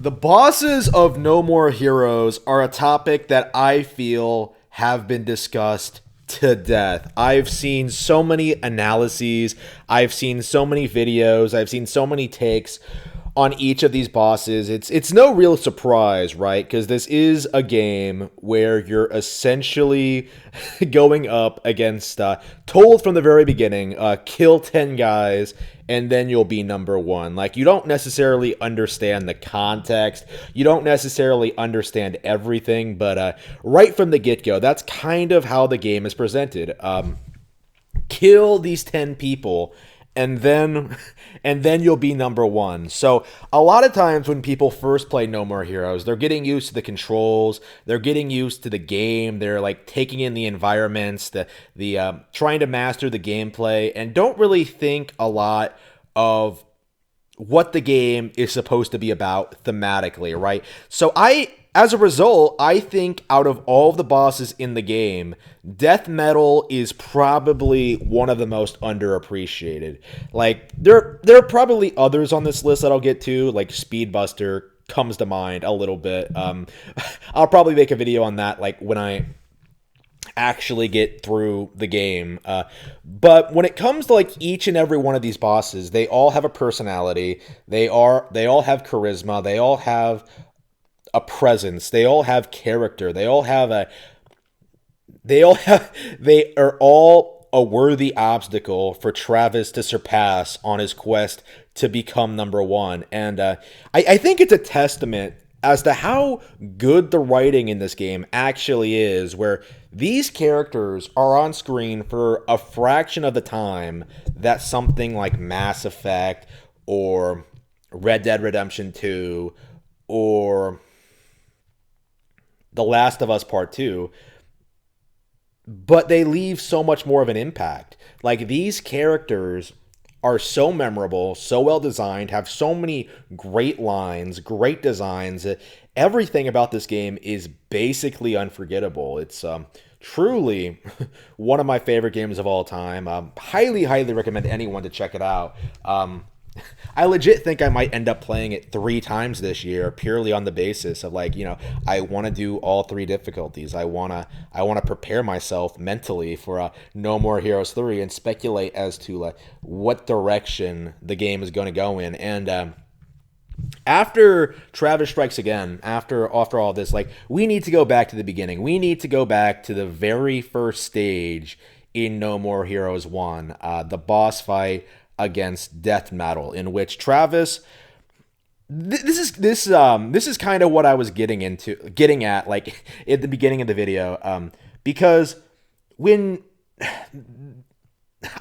The bosses of No More Heroes are a topic that I feel have been discussed to death. I've seen so many analyses, I've seen so many videos, I've seen so many takes on each of these bosses. It's no real surprise, right? Because this is a game where you're essentially going up against told from the very beginning, kill 10 guys and then you'll be number one. Like, you don't necessarily understand the context, you don't necessarily understand everything, but right from the get-go, that's kind of how the game is presented. Kill these 10 people and then you'll be number one. So a lot of times when people first play No More Heroes, they're getting used to the controls, they're getting used to the game, they're like taking in the environments, the trying to master the gameplay, and don't really think a lot of what the game is supposed to be about thematically, right? So as a result, I think out of all of the bosses in the game, death metal is probably one of the most underappreciated. Like, there are probably others on this list that I'll get to, like Speedbuster comes to mind a little bit. I'll probably make a video on that, like when I actually get through the game. But when it comes to like each and every one of these bosses, they all have a personality. They all have charisma. They all have a presence. They all have character. They are all a worthy obstacle for Travis to surpass on his quest to become number one. And I think it's a testament as to how good the writing in this game actually is, where these characters are on screen for a fraction of the time that something like Mass Effect or Red Dead Redemption 2 or The Last of Us Part 2, but they leave so much more of an impact. Like, these characters are so memorable, so well designed, have so many great lines, great designs. Everything about this game is basically unforgettable. It's truly one of my favorite games of all time. Highly, highly recommend anyone to check it out. I legit think I might end up playing it 3 times this year, purely on the basis of, like, I want to do all 3 difficulties. I wanna prepare myself mentally for No More Heroes 3 and speculate as to like what direction the game is going to go in. And after Travis Strikes Again, after all this, like, we need to go back to the beginning. We need to go back to the very first stage in No More Heroes 1, the boss fight against Death Metal, in which Travis, this is kind of what I was getting at, like, at the beginning of the video, because when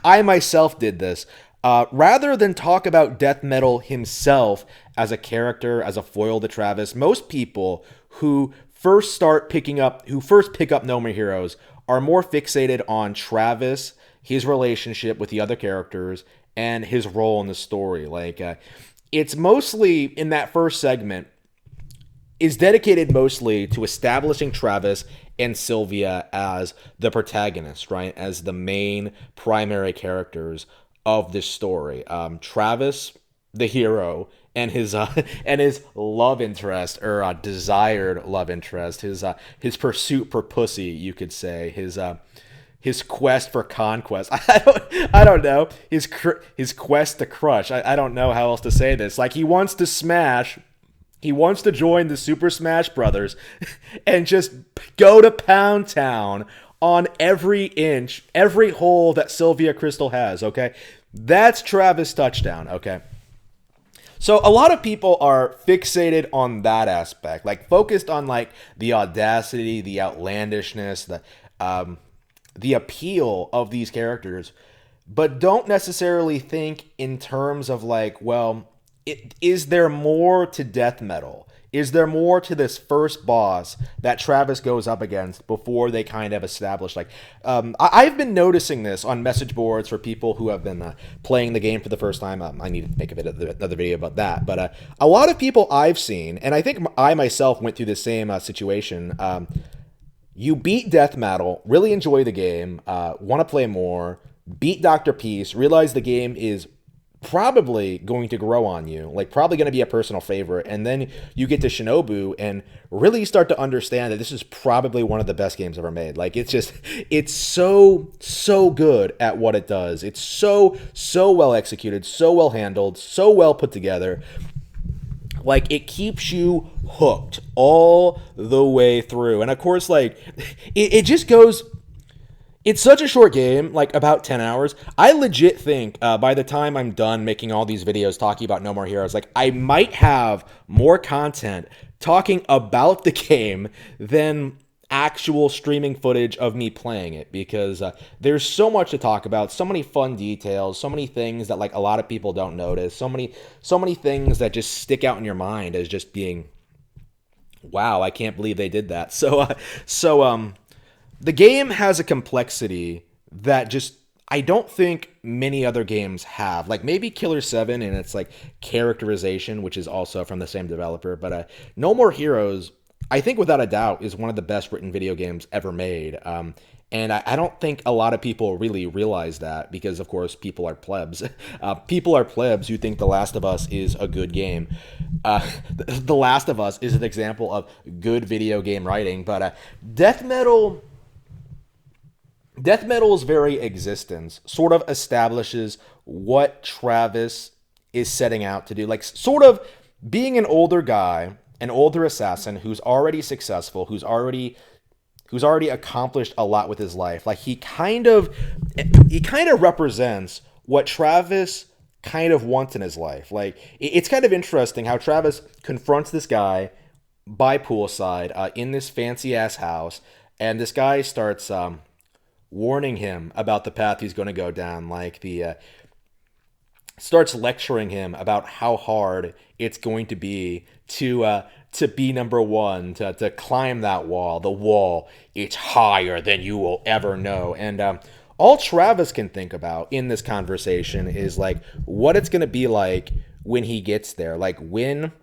I myself did this, rather than talk about Death Metal himself as a character, as a foil to Travis, most people who first pick up No More Heroes are more fixated on Travis, his relationship with the other characters, and his role in the story. Like, it's mostly, in that first segment, is dedicated mostly to establishing Travis and Sylvia as the protagonists, right? As the main primary characters of this story. Travis, the hero, and his love interest, or desired love interest, his pursuit for pussy, you could say, his quest for conquest. I don't know. His quest to crush. I don't know how else to say this. Like, he wants to smash. He wants to join the Super Smash Brothers and just go to Pound Town on every inch, every hole that Sylvia Crystal has, okay? That's Travis Touchdown, okay? So a lot of people are fixated on that aspect, like focused on like the audacity, the outlandishness, the appeal of these characters, but don't necessarily think in terms of like, well, is there more to Death Metal? Is there more to this first boss that Travis goes up against before they kind of establish, like, I've been noticing this on message boards for people who have been playing the game for the first time. I need to make another video about that. But a lot of people I've seen, and I think I myself went through the same situation. You beat Death Metal, really enjoy the game, want to play more, beat Dr. Peace, realize the game is probably going to grow on you, like probably going to be a personal favorite. And then you get to Shinobu and really start to understand that this is probably one of the best games ever made. Like it's so good at what it does. It's so well executed, so well handled, so well put together. Like it keeps you hooked all the way through. And of course, like it just goes. It's such a short game, like about 10 hours. I legit think by the time I'm done making all these videos talking about No More Heroes, like I might have more content talking about the game than actual streaming footage of me playing it, because there's so much to talk about, so many fun details, so many things that like a lot of people don't notice, so many things that just stick out in your mind as just being, wow, I can't believe they did that. So the game has a complexity that just I don't think many other games have. Like maybe Killer 7 and its like characterization, which is also from the same developer, but No More Heroes, I think without a doubt is one of the best written video games ever made. And I don't think a lot of people really realize that, because, of course, people are plebs. People are plebs who think The Last of Us is a good game. The Last of Us is an example of good video game writing, but Death Metal's very existence sort of establishes what Travis is setting out to do. Like, sort of being an older guy, an older assassin who's already successful, who's already accomplished a lot with his life. Like, he kind of represents what Travis kind of wants in his life. Like, it's kind of interesting how Travis confronts this guy by poolside in this fancy ass house, and this guy starts warning him about the path he's going to go down. Like starts lecturing him about how hard it's going to be to be number one, to climb that wall. The wall, it's higher than you will ever know. And all Travis can think about in this conversation is like what it's going to be like when he gets there. Like when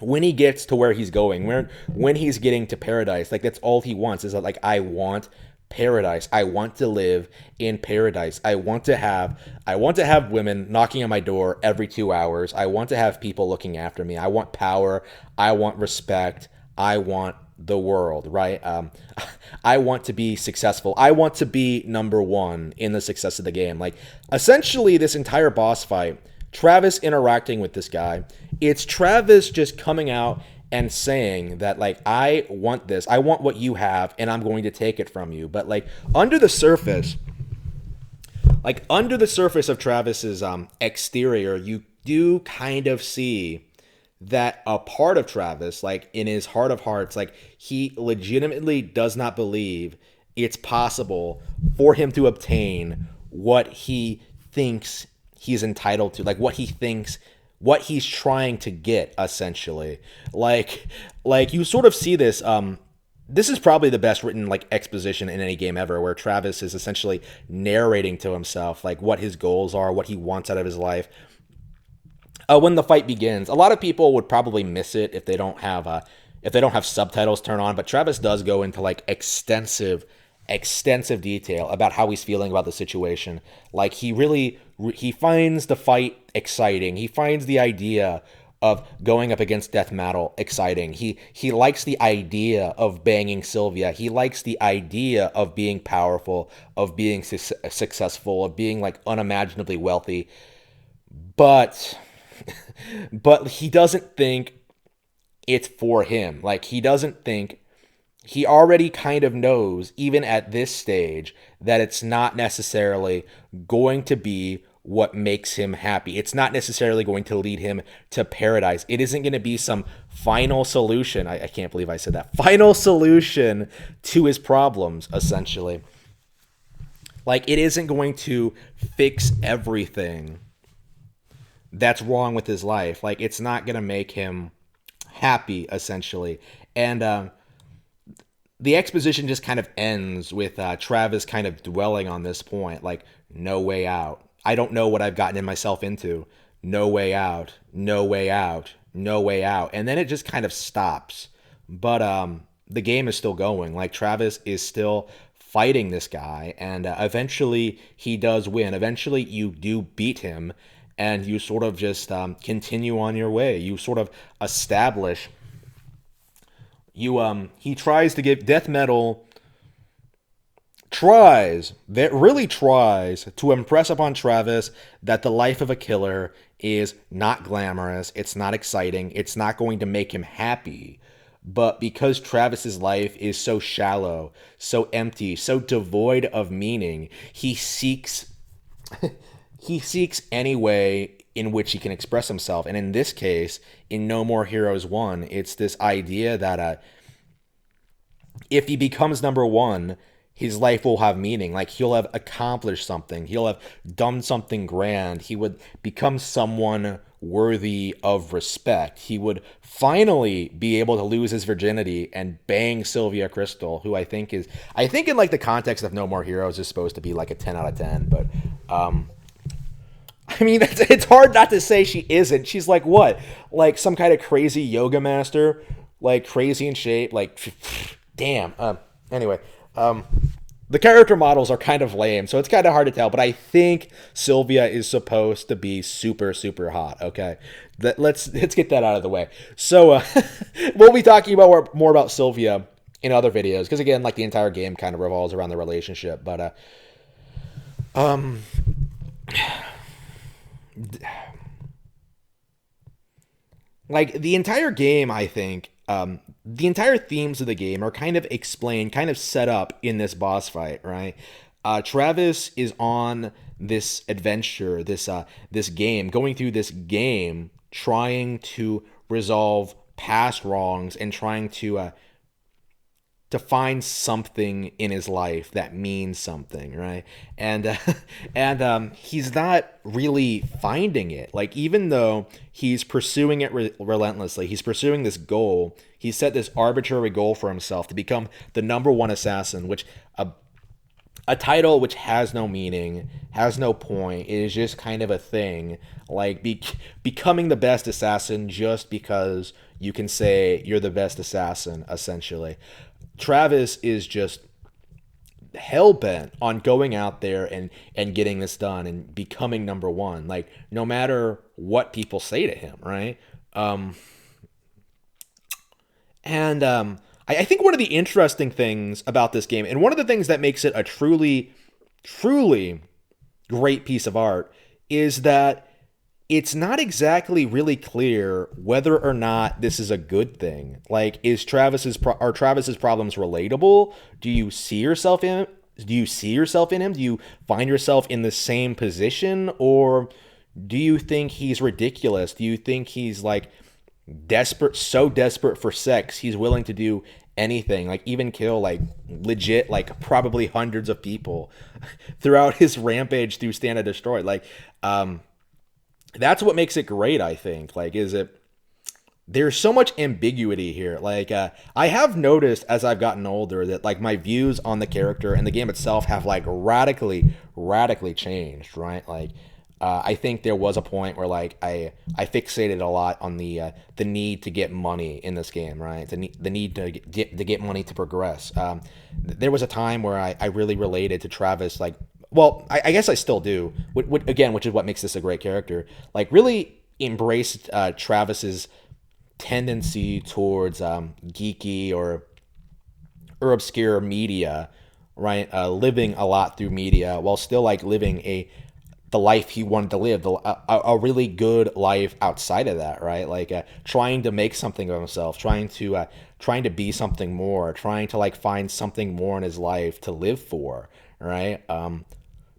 he gets to where he's going, when he's getting to paradise. Like that's all he wants, is that like, I want paradise. I want to live in paradise. I want to have women knocking on my door every 2 hours. I want to have people looking after me. I want power. I want respect. I want the world, right? I want to be successful. I want to be number one in the success of the game. Like, essentially, this entire boss fight, Travis interacting with this guy, it's Travis just coming out and saying that, like, I want this. I want what you have, and I'm going to take it from you. But, like, under the surface of Travis's exterior, you do kind of see that a part of Travis, like, in his heart of hearts, like, he legitimately does not believe it's possible for him to obtain what he thinks he's entitled to, like, what he's trying to get, essentially. Like you sort of see this. This is probably the best written like exposition in any game ever, where Travis is essentially narrating to himself like what his goals are, what he wants out of his life. When the fight begins, a lot of people would probably miss it if they don't have subtitles turned on. But Travis does go into like extensive detail about how he's feeling about the situation. Like he finds the fight exciting. He finds the idea of going up against Death Metal exciting. He likes the idea of banging Sylvia. He likes the idea of being powerful, of being successful, of being like unimaginably wealthy. But he doesn't think it's for him. Like, he doesn't think, he already kind of knows, even at this stage, that it's not necessarily going to be what makes him happy. It's not necessarily going to lead him to paradise. It isn't going to be some final solution. I can't believe I said that. Final solution to his problems, essentially. Like, it isn't going to fix everything that's wrong with his life. Like, it's not going to make him happy, essentially. And the exposition just kind of ends with Travis kind of dwelling on this point, like, no way out. I don't know what I've gotten myself into. No way out. No way out. No way out. And then it just kind of stops. But the game is still going. Like, Travis is still fighting this guy, and eventually he does win. Eventually you do beat him, and you sort of just continue on your way. You sort of establish he tries to give death metal tries that really tries to impress upon Travis that the life of a killer is not glamorous, it's not exciting, it's not going to make him happy. But because Travis's life is so shallow, so empty, so devoid of meaning, he seeks any way in which he can express himself. And in this case, in No More Heroes 1, it's this idea that if he becomes number one, his life will have meaning. Like he'll have accomplished something. He'll have done something grand. He would become someone worthy of respect. He would finally be able to lose his virginity and bang Sylvia Crystal, who I think in like the context of No More Heroes is supposed to be like a 10 out of 10. But I mean, it's hard not to say she isn't. She's like what? Like some kind of crazy yoga master, like crazy in shape, like damn. Anyway, the character models are kind of lame, so it's kind of hard to tell. But I think Sylvia is supposed to be super, super hot. Okay, let's get that out of the way. So we'll be talking about more about Sylvia in other videos because again, like the entire game kind of revolves around the relationship. But like the entire game, I think the entire themes of the game are kind of explained, kind of set up in this boss fight, right? Travis is on this adventure, this game, going through this game, trying to resolve past wrongs and trying to find something in his life that means something, right? And he's not really finding it. Like even though he's pursuing it relentlessly, he's pursuing this goal. He set this arbitrary goal for himself to become the number one assassin, which a title which has no meaning, has no point. It is just kind of a thing, like becoming the best assassin just because you can say you're the best assassin, essentially. Travis is just hell bent on going out there and getting this done and becoming number one. Like no matter what people say to him, right? I think one of the interesting things about this game, and one of the things that makes it a truly, truly great piece of art, is that it's not exactly really clear whether or not this is a good thing. Like, are Travis's problems relatable? Do you see yourself in? Do you see yourself in him? Do you find yourself in the same position, or do you think he's ridiculous? Do you think he's like desperate, so desperate for sex, he's willing to do anything, like even kill like legit, like probably hundreds of people throughout his rampage through Stand and Destroy? Like, that's what makes it great, I think. Like, there's so much ambiguity here. Like, I have noticed as I've gotten older that like my views on the character and the game itself have like radically changed, right? Like, I think there was a point where like I fixated a lot on the need to get money in this game, right? The need to get money to progress. There was a time where I really related to Travis, like, well, I guess I still do. Again, which is what makes this a great character. Like, really embraced Travis's tendency towards geeky or obscure media, right? Living a lot through media while still like living the life he wanted to live, a really good life outside of that, right? Like trying to make something of himself, trying to be something more, trying to like find something more in his life to live for, right?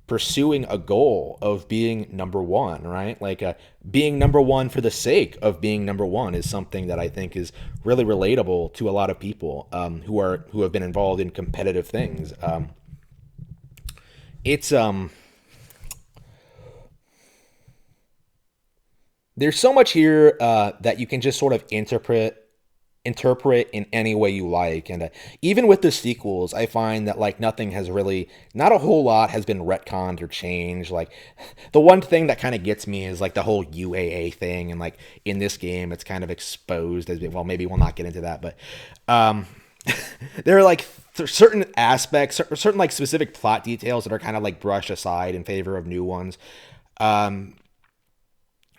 Pursuing a goal of being number one, right? Like being number one for the sake of being number one is something that I think is really relatable to a lot of people who have been involved in competitive things. It's There's so much here that you can just sort of interpret in any way you like. And even with the sequels, I find that like nothing has really, not a whole lot has been retconned or changed. Like the one thing that kind of gets me is like the whole UAA thing, and like in this game it's kind of exposed as well. Maybe we'll not get into that, but there are like certain aspects, certain like specific plot details that are kind of like brushed aside in favor of new ones.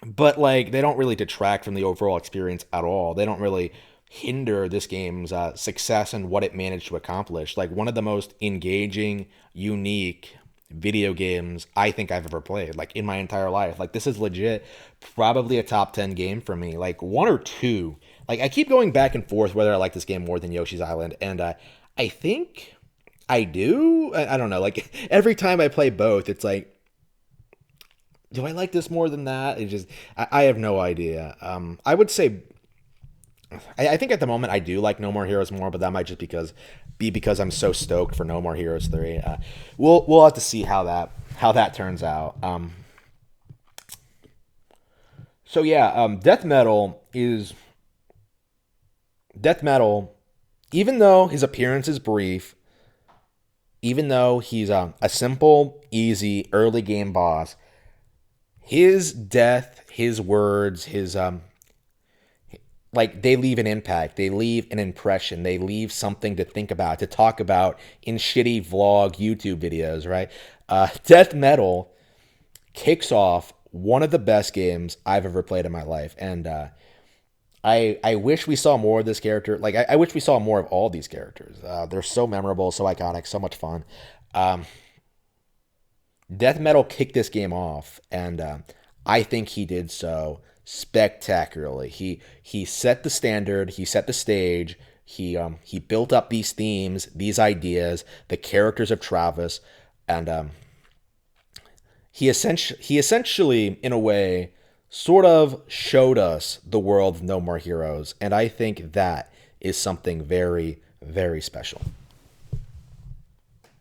but like they don't really detract from the overall experience at all. They don't really hinder this game's success and what it managed to accomplish. Like one of the most engaging, unique video games I think I've ever played, like in my entire life. Like this is legit, probably a top 10 game for me. Like one or two. Like I keep going back and forth whether I like this game more than Yoshi's Island, and I think I do. I don't know. Like every time I play both, it's like, do I like this more than that? It just, I have no idea. I would say, I think at the moment I do like No More Heroes more, but that might just because I'm so stoked for No More Heroes 3. We'll have to see how that turns out. So yeah, Death Metal. Even though his appearance is brief, even though he's a simple, easy early game boss, his death, his words, his like they leave an impact, they leave an impression, they leave something to think about, to talk about in shitty vlog YouTube videos, right? Death Metal kicks off one of the best games I've ever played in my life, and I wish we saw more of this character. Like I wish we saw more of all these characters. They're so memorable, so iconic, so much fun. Um, Death Metal kicked this game off, and I think he did so spectacularly. He set the standard, he set the stage, he built up these themes, these ideas, the characters of Travis, and he essentially, in a way, sort of showed us the world of No More Heroes, and I think that is something very, very special.